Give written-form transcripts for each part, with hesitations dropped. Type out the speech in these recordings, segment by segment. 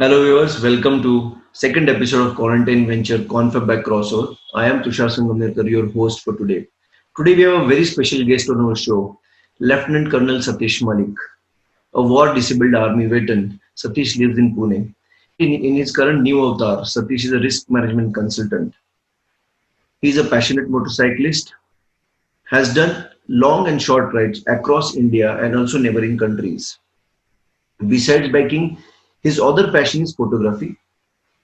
Hello viewers, welcome to second episode of Quarantine Venture Confab by Crossover. I am Tushar Sangamnerkar, your host for today. Today we have a very special guest on our show, Lt.Col. Satish Mallik, a war disabled army veteran. Satish lives in Pune. In his current new avatar, Satish is a risk management consultant. He is a passionate motorcyclist, has done long and short rides across India and also neighboring countries. Besides biking, his other passion is photography.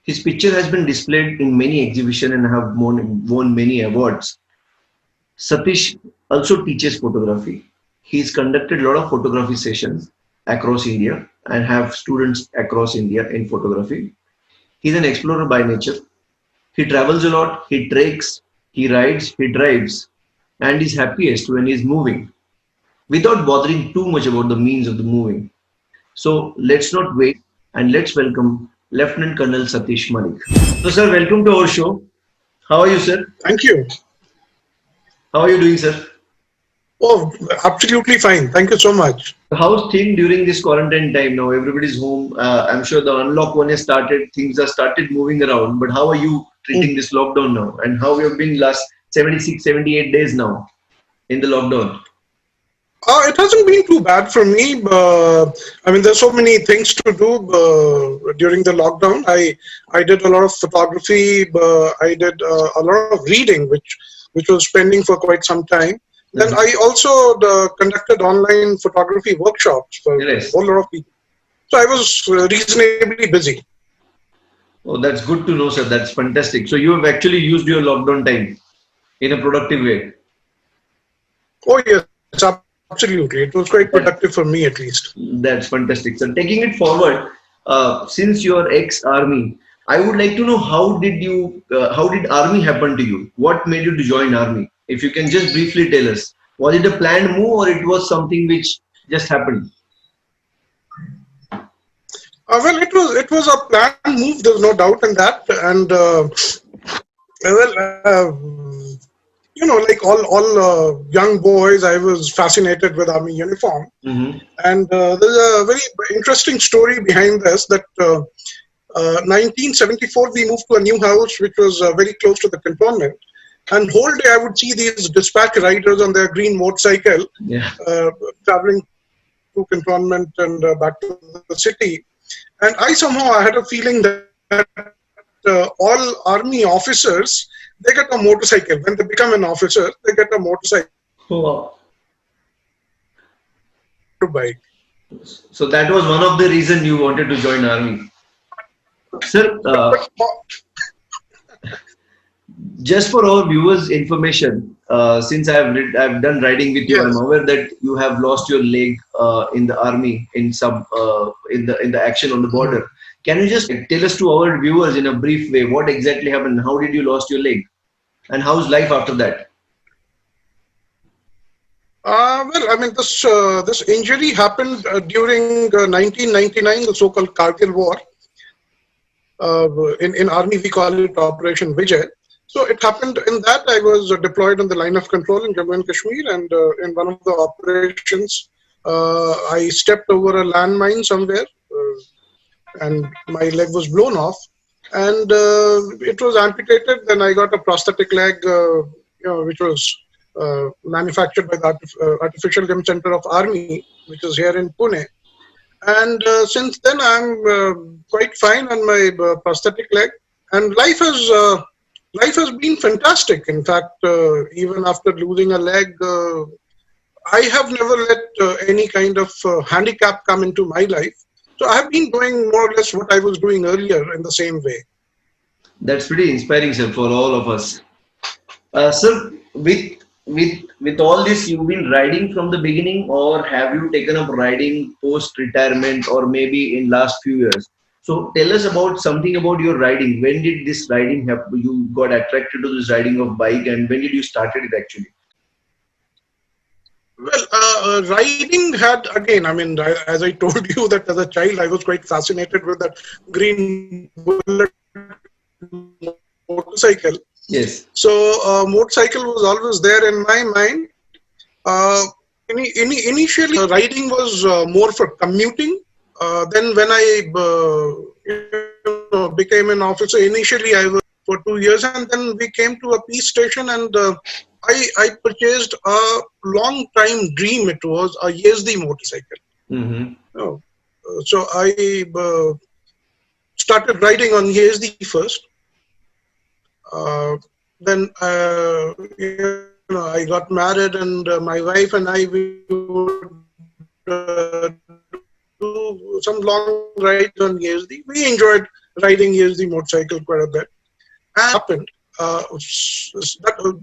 His picture has been displayed in many exhibitions and have won many awards. Satish also teaches photography. He's conducted a lot of photography sessions across India and have students across India in photography. He's an explorer by nature. He travels a lot, he treks, he rides, he drives, and is happiest when he's moving without bothering too much about the means of the moving. So let's not wait and let's welcome Lt.Col. Satish Mallik. So, sir, welcome to our show. How are you, sir? Thank you. How are you doing, sir? Oh, absolutely fine. Thank you so much. How's things during this quarantine time now? Everybody's home. I'm sure the unlock one has started. Things have started moving around. But how are you treating this lockdown now? And how you have been last 76, 78 days now in the lockdown? It hasn't been too bad for me. I mean, there's so many things to do during the lockdown. I did a lot of photography. I did a lot of reading, which was pending for quite some time. Then I also conducted online photography workshops for a Yes. whole lot of people. So I was reasonably busy. Oh, that's good to know, sir. That's fantastic. So you have actually used your lockdown time in a productive way. Oh yes, absolutely. It was quite That, productive for me at least. that's fantastic. So taking it forward, since you're ex-army, I would like to know how did army happen to you? What made you to join army? If you can just briefly tell us, was it a planned move or it was something which just happened? Well, it was a planned move. There's no doubt in that. And well, like all young boys, I was fascinated with army uniform. Mm-hmm. And there's a very interesting story behind this. That 1974, we moved to a new house, which was very close to the cantonment. And whole day, I would see these dispatch riders on their green motorcycle Yeah. traveling to cantonment and back to the city. And I had a feeling that all army officers, they get a motorcycle. When they become an officer, they get a motorcycle Wow. to bike. So that was one of the reason you wanted to join army. Sir, But just for our viewers' information, since I've done riding with you, I'm yes, aware that you have lost your leg in the army in some in the action on the border. Can you just tell us to our viewers in a brief way what exactly happened? How did you lost your leg, and how's life after that? well, I mean, this injury happened during 1999, the so-called Kargil War. In army, we call it Operation Vijay. So it happened in that I was deployed on the line of control in Jammu and Kashmir, and in one of the operations, I stepped over a landmine somewhere, and my leg was blown off, and it was amputated. Then I got a prosthetic leg, which was manufactured by the Artificial Limb Center of Army, which is here in Pune. And since then, I'm quite fine on my prosthetic leg, and life has been fantastic. In fact, even after losing a leg, I have never let any kind of handicap come into my life. So I have been doing more or less what I was doing earlier in the same way. That's pretty inspiring, sir, for all of us. Sir, with all this, you've been riding from the beginning, or have you taken up riding post retirement, or maybe in last few years? So tell us about something about your riding. When did this riding happen? You got attracted to this riding of bike, and when did you started it actually? Well, riding had again. I mean, as I told you that as a child, I was quite fascinated with that green bullet motorcycle. Yes. So motorcycle was always there in my mind. Initially, riding was more for commuting. Then when I, became an officer. Initially, I was for 2 years, and then we came to a peace station, and I purchased a long time dream. It was a Yazdi motorcycle. Mm-hmm. So I started riding on Yazdi first. Then I got married, and my wife and I, we would do some long rides on Yazdi. We enjoyed riding Yazdi motorcycle quite a bit. And happened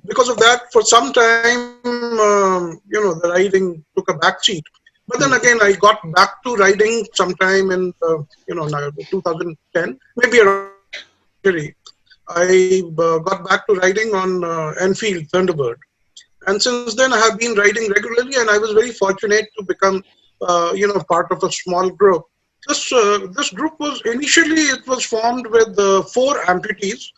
because of that, for some time, the riding took a back seat. But then again, I got back to riding sometime in 2010, maybe around January. I got back to riding on Enfield Thunderbird, and since then I have been riding regularly. And I was very fortunate to become, part of a small group. This group was initially it was formed with 4 amputees,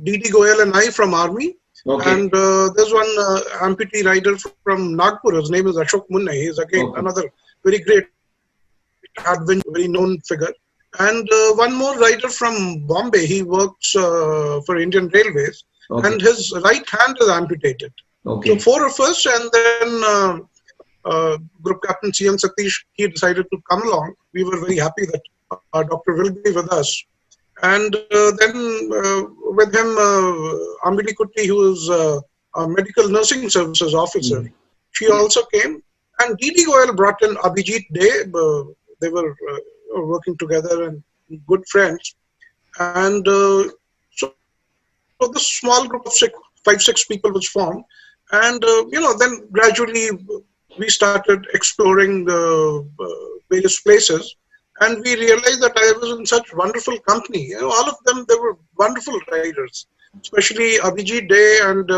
D.D. Goyal and I from Army. Okay. And there's one amputee rider from Nagpur. His name is Ashok Munna. He is again another very great adventure, very known figure. And one more rider from Bombay. He works for Indian Railways, and his right hand is amputated. So 4 of us, and then Group Captain Lt.Col.Satish, he decided to come along. We were very happy that our doctor will be with us. And then with him, Ambili Kutti, who is a medical nursing services officer, she also came. And D.D. Goyal brought in Abhijit Dey. They were working together and good friends. And so this small group of 5-6 people was formed. And, then gradually we started exploring the various places. And we realized that I was in such wonderful company. All of them, they were wonderful riders, especially Abhijit Dey and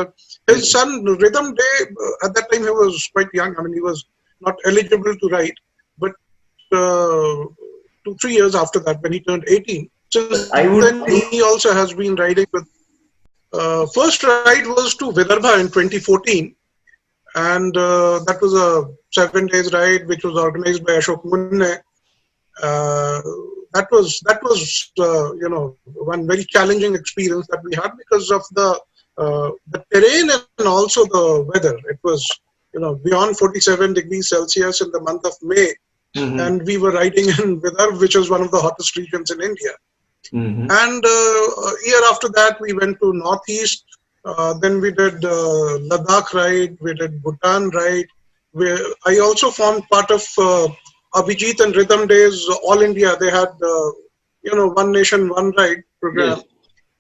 his son, Rhythm Dey. At that time, he was quite young. I mean, he was not eligible to ride. But 2-3 years after that, when he turned 18, since then he also has been riding with. First ride was to Vidarbha in 2014. And that was a 7 days ride, which was organized by Ashok Munne. That was one very challenging experience that we had because of the terrain and also the weather. It was beyond 47 degrees Celsius in the month of May, and we were riding in Vidarbha, which is one of the hottest regions in India. And a year after that, we went to Northeast. Then we did Ladakh ride. We did Bhutan ride. I also formed part of Abhijit and Rhythm Days, All India. They had, One Nation, One Ride program. Yes.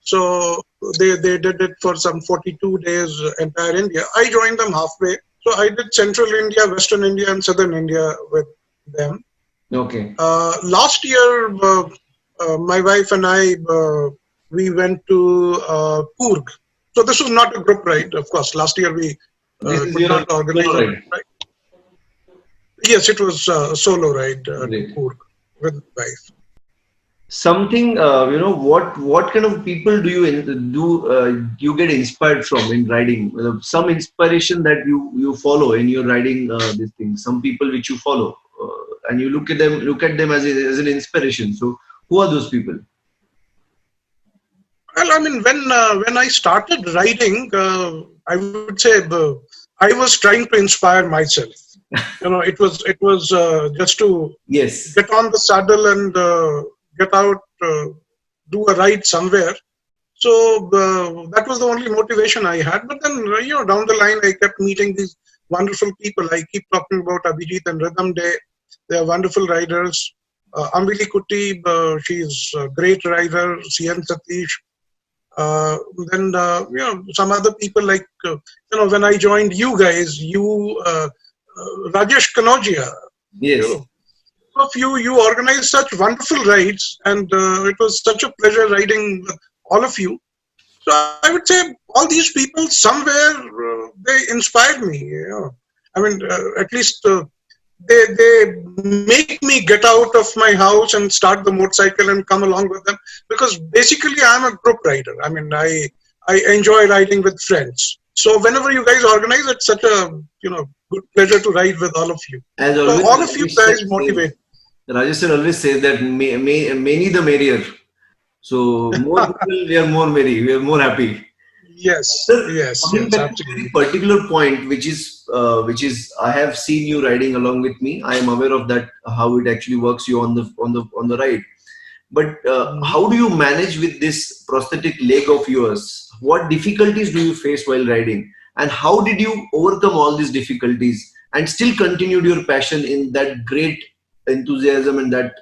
So they did it for some 42 days, entire India. I joined them halfway. So I did Central India, Western India, and Southern India with them. Okay. Last year, my wife and I, we went to Coorg. So this was not a group ride, of course. Last year we could not organize a ride. Yes, it was a solo ride to Coorg with wife. Something, what kind of people do you get inspired from in riding? Some inspiration that you follow in your riding this thing. Some people which you follow, and you look at them as an inspiration. So who are those people? Well, I mean, when I started riding, I would say I was trying to inspire myself. It was just to get on the saddle and get out, do a ride somewhere. So that was the only motivation I had. But then, down the line, I kept meeting these wonderful people. I keep talking about Abhijit and Rhythm Dey. They are wonderful riders. Ambili Kutti, she's a great rider. Lt.Col.Satish. Then some other people like when I joined you guys, Rajesh Kanodia. Yes. Of you organized such wonderful rides, and it was such a pleasure riding with all of you. So I would say all these people somewhere they inspired me. I mean, at least they make me get out of my house and start the motorcycle and come along with them, because basically I'm a group rider. I mean, I enjoy riding with friends. So whenever you guys organize, it's such a good pleasure to ride with all of you. As always, so all of you guys motivate. Rajesh sir always says that many the merrier. So more people, we are more merry, we are more happy. Yes, Sir, yes, coming yes, back to a very absolutely. particular point, which is I have seen you riding along with me. I am aware of that how it actually works you on the ride. But Mhm. how do you manage with this prosthetic leg of yours? What difficulties do you face while riding? And how did you overcome all these difficulties and still continued your passion in that great enthusiasm and that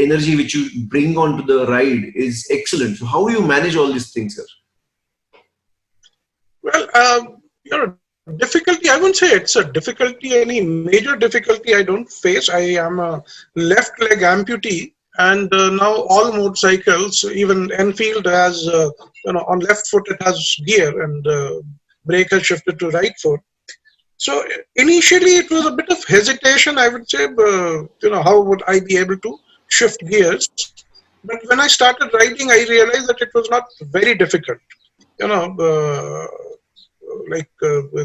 energy which you bring onto the ride is excellent. So how do you manage all these things, sir? Well, difficulty, I wouldn't say it's a difficulty, any major difficulty I don't face. I am a left leg amputee, and now all motorcycles, even Enfield has, on left foot it has gear, and brake has shifted to right foot. So initially it was a bit of hesitation, I would say, how would I be able to shift gears? But when I started riding, I realized that it was not very difficult. You know,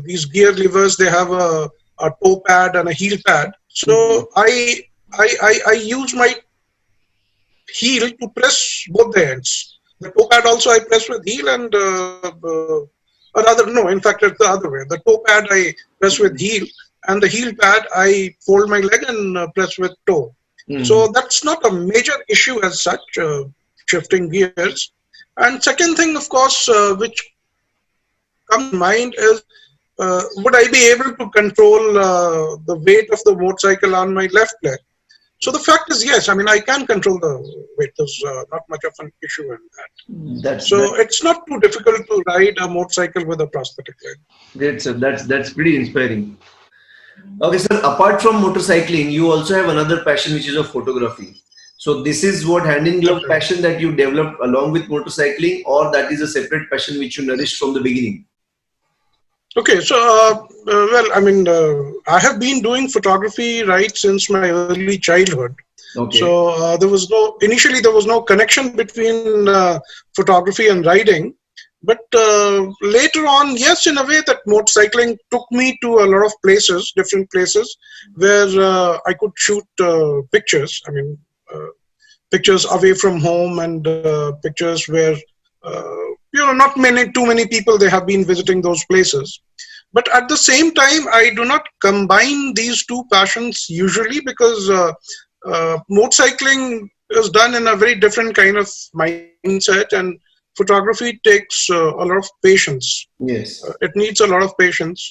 these gear levers, they have a toe pad and a heel pad. Mhm. So I use my heel to press both the ends. The toe pad also I press with heel, and or rather, no, in fact, it's the other way. The toe pad I press with heel, and the heel pad I fold my leg and press with toe. Mhm. So that's not a major issue as such, shifting gears. And second thing, of course, which comes in mind is, would I be able to control the weight of the motorcycle on my left leg? So the fact is, yes, I mean, I can control the weight. There's not much of an issue in that. That So it's not too difficult to ride a motorcycle with a prosthetic leg. great, sir. That's pretty inspiring. Okay, sir. Apart from motorcycling, you also have another passion, which is of photography. So this is what hand in glove That's right. passion that you developed along with motorcycling, or that is a separate passion which you nourished from the beginning. Okay, so well, I mean, I have been doing photography right since my early childhood. So Okay. initially there was no connection between photography and riding, but later on, yes, in a way that motorcycling took me to a lot of places, different places, where I could shoot pictures. I mean, pictures away from home, and pictures where not too many people they have been visiting those places. But at the same time, I do not combine these two passions usually, because motorcycling is done in a very different kind of mindset, and photography takes a lot of patience. Yes. It needs a lot of patience.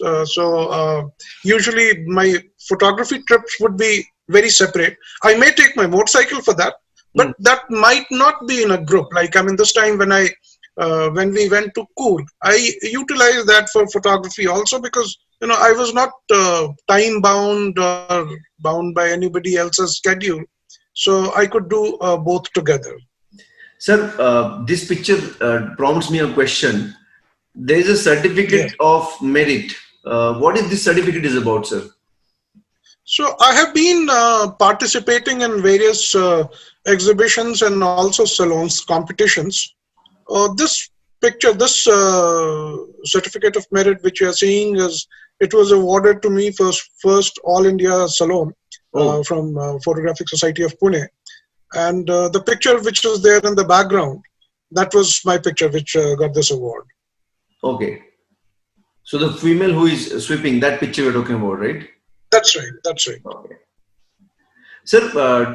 Usually, my photography trips would be very separate. I may take my motorcycle for that, but Mm. that might not be in a group. Like, I mean, this time when we went to Cool, I utilized that for photography also, because I was not time bound or bound by anybody else's schedule, so I could do both together. Sir, this picture prompts me a question. There is a Yes. certificate of merit. What is this certificate is about, sir? So I have been participating in various exhibitions and also salons, competitions. This picture, this certificate of merit which you are seeing, it was awarded to me first All India Salon Oh, from Photographic Society of Pune, and the picture which was there in the background, that was my picture which got this award. okay. So the female who is sweeping, that picture we're talking about, right? That's right. That's right. Okay. Sir,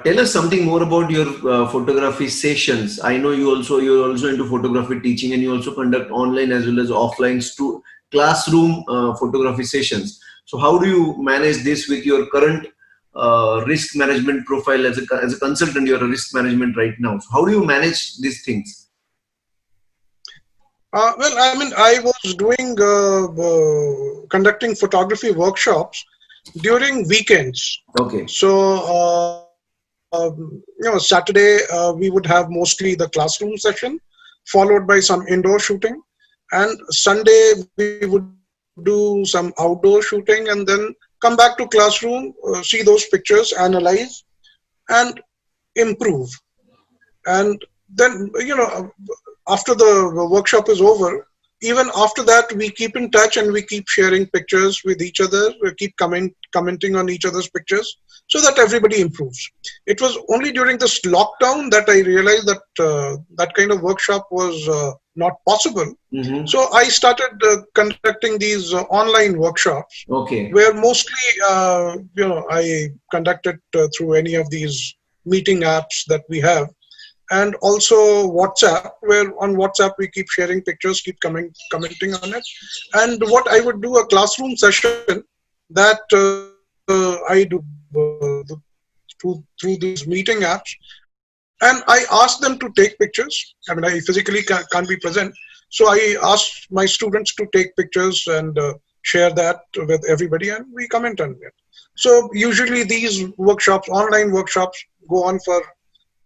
tell us something more about your photography sessions. I know you're also into photography teaching, and you also conduct online as well as offline classroom photography sessions. So how do you manage this with your current risk management profile as a consultant? You're a risk management right now. So how do you manage these things? Well, I mean, I was doing conducting photography workshops during weekends. Okay. So, Saturday we would have mostly the classroom session, followed by some indoor shooting, and Sunday we would do some outdoor shooting, and then come back to classroom, see those pictures, analyze, and improve. And then, after the workshop is over, even after that, we keep in touch and we keep sharing pictures with each other. We keep commenting on each other's pictures so that everybody improves. It was only during this lockdown that I realized that that kind of workshop was not possible. Mm-hmm. So I started conducting these online workshops, Okay. where mostly, I conducted through any of these meeting apps that we have, and also WhatsApp, where on WhatsApp we keep sharing pictures, keep commenting on it. And what I would do, a classroom session that I do through these meeting apps, and I ask them to take pictures. I mean, I physically can't be present, so I ask my students to take pictures and share that with everybody, and we comment on it. So usually these workshops, online workshops, go on for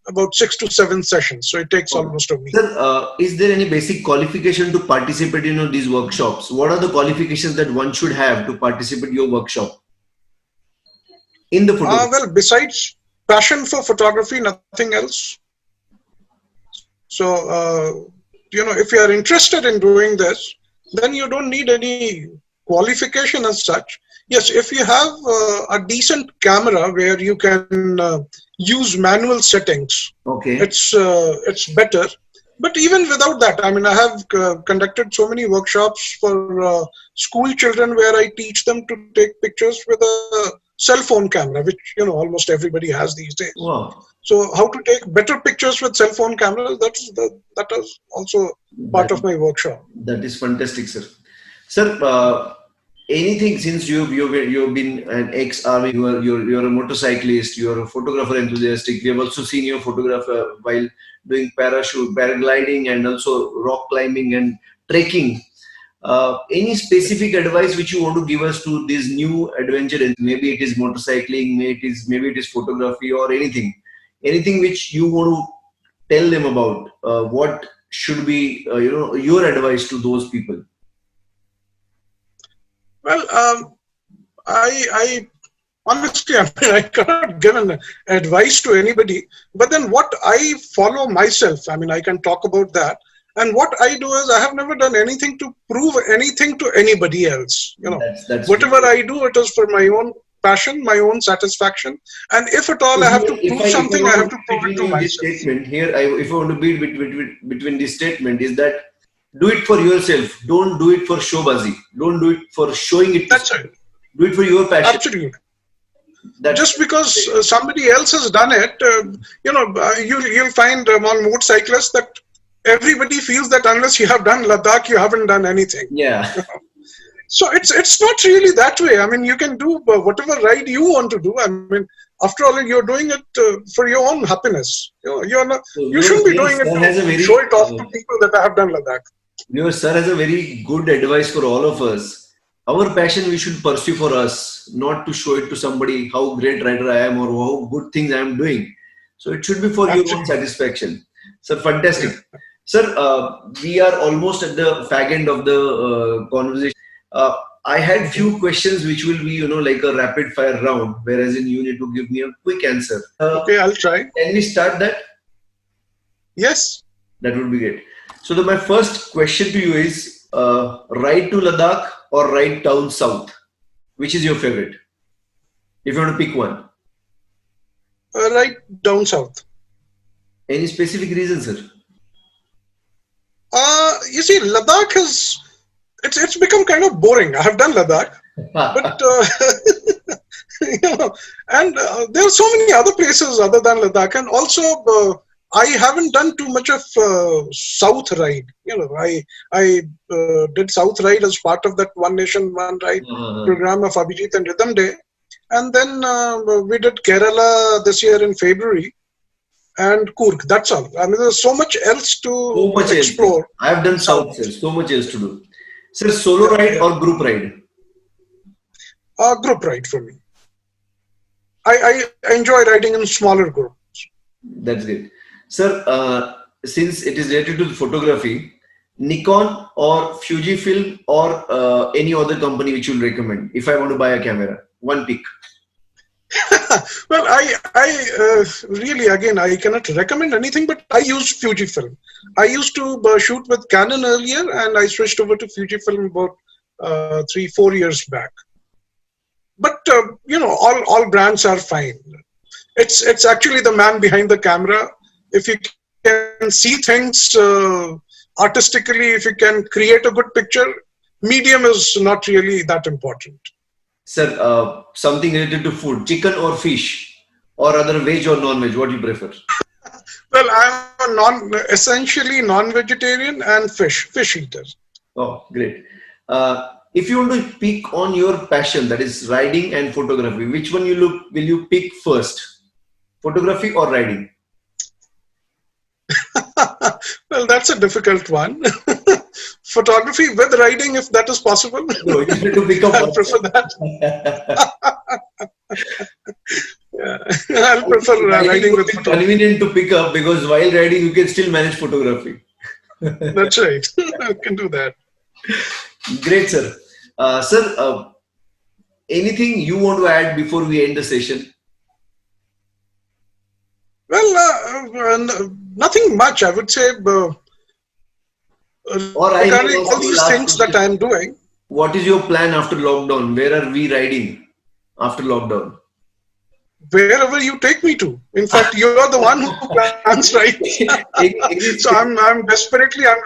about 6 to 7 sessions. So it takes Okay. almost a week. Sir, is there any basic qualification to participate in these workshops? What are the qualifications that one should have to participate in your workshop in the photography? Well, besides passion for photography, nothing else. So, if you are interested in doing this, then you don't need any qualification as such. Yes, if you have a decent camera where you can use manual settings, Okay. it's better. But even without that, I mean, I have conducted so many workshops for school children where I teach them to take pictures with a cell phone camera, which almost everybody has these days. Wow. So how to take better pictures with cell phone cameras, that is also part That, of my workshop. that is fantastic, sir. Sir, anything since you've been an ex-army, you're a motorcyclist, you're a photographer enthusiastic. We have also seen you photographer while doing parachute, paragliding, and also rock climbing and trekking. Any specific advice which you want to give us to this new adventure? And maybe it is motorcycling, maybe it is photography or anything which you want to tell them about. What should be your advice to those people? Well, I honestly, I mean, I cannot give an advice to anybody. But then what I follow myself, I mean, I can talk about that. And what I do is I have never done anything to prove anything to anybody else. That's Whatever I do, it is for my own passion, my own satisfaction. And if at all so I have here, to prove if I something, I want to have to read prove it between to you this myself. statement here, if I want to read between this statement is that do it for yourself. Don't do it for showbazi. Don't do it for showing it to That's someone. it. Do it for your passion. Absolutely. That's Just because somebody else has done it, you'll find among motorcyclists that everybody feels that unless you have done Ladakh, you haven't done anything. yeah. So it's not really that way. I mean, you can do whatever ride you want to do. I mean, after all, you're doing it for your own happiness. You're not. So You shouldn't be your doing it sir has a to very show it off to people that I have done Ladakh. your sir has a very good advice for all of us. Our passion we should pursue for us, not to show it to somebody how great rider I am or how good things I am doing. So it should be for your own Absolutely. satisfaction. Sir, fantastic. Yeah. Sir, we are almost at the fag end of the conversation. Uh, I had Okay. few questions which will be, like a rapid fire round, whereas in you need to give me a quick answer. Okay, I'll try. Can we start that? Yes. That would be great. So my first question to you is ride to Ladakh or ride down south? Which is your favorite? If you want to pick one. Right down south. Any specific reason, sir? You see, Ladakh has it's become kind of boring. I have done Ladakh, but and there are so many other places other than Ladakh, and also I haven't done too much of South ride. I did South ride as part of that One Nation One Ride program of Abhijit and Rhythm Day, and then we did Kerala this year in February and Coorg. That's all. I mean, there's so much else So to much else. explore. I have done South. south, sir. So much else to do. Sir, solo Yeah, ride yeah. or group ride? Group ride for me. I enjoy riding in smaller groups. That's great. Sir, since it is related to photography, Nikon or Fujifilm or any other company which you will recommend if I want to buy a camera? One pick. Well, I really, again, I cannot recommend anything, but I use Fujifilm. I used to shoot with Canon earlier, and I switched over to Fujifilm about 3, 4 years back. But all brands are fine. It's actually the man behind the camera. If you can see things artistically, if you can create a good picture, medium is not really that important. Sir, something related to food, chicken or fish, or other veg or non-veg, what do you prefer? Well, I'm a essentially non-vegetarian and fish eater. Oh, great. If you want to pick on your passion, that is riding and photography, which one will you pick first? Photography or riding? Well, that's a difficult one. Photography with riding, if that is possible. No, you need to pick up I'll one. prefer that. Yeah. I'll prefer Riding riding would with be photography. convenient to pick up because while riding you can still manage photography. That's right. I can do that. Great, sir. Sir, anything you want to add before we end the session? Well, nothing much. I would say Or I may regarding ask all you these last things that question. I'm doing. What is your plan after lockdown? Where are we riding after lockdown? Wherever you take me to. In fact, you're the one who plans, right? So I'm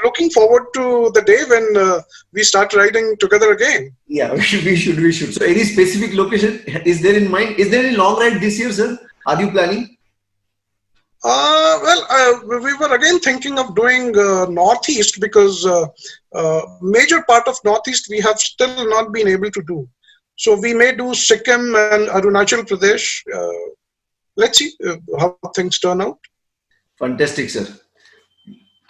looking forward to the day when we start riding together again. Yeah, we should. So, any specific location is there in mind? Is there any long ride this year, sir? Are you planning? We were again thinking of doing Northeast because major part of Northeast we have still not been able to do. So we may do Sikkim and Arunachal Pradesh. Let's see how things turn out. Fantastic, sir.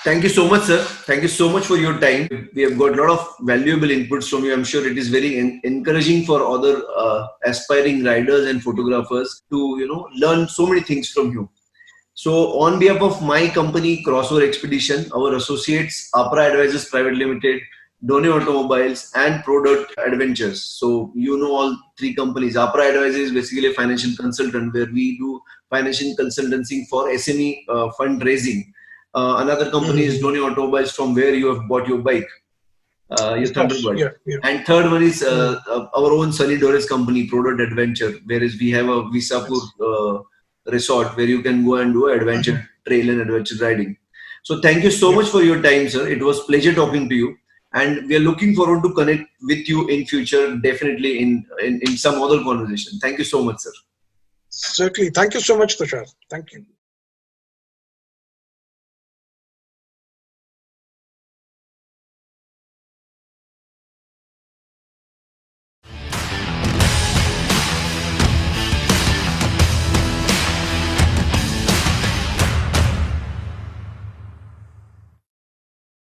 Thank you so much, sir. Thank you so much for your time. We have got a lot of valuable inputs from you. I'm sure it is very encouraging for other aspiring riders and photographers to learn so many things from you. So, on behalf of my company, Crossover Expedition, our associates, Apra Advisors Private Limited, Doni Automobiles, and Product Adventures. So, you know all three companies. Apra Advisors is basically a financial consultant where we do financial consultancy for SME fundraising. Another company is Doni Automobiles, from where you have bought your bike, your Of course, Thunderbird. yeah. And third one is our own Sunny Doris company, Product Adventure, whereas we have a Visapur resort where you can go and do adventure trail and adventure riding. So thank you so much for your time, sir. It was pleasure talking to you, and we are looking forward to connect with you in future, definitely in some other conversation. Thank you so much, sir. Certainly. Thank you so much, Tushar. Thank you.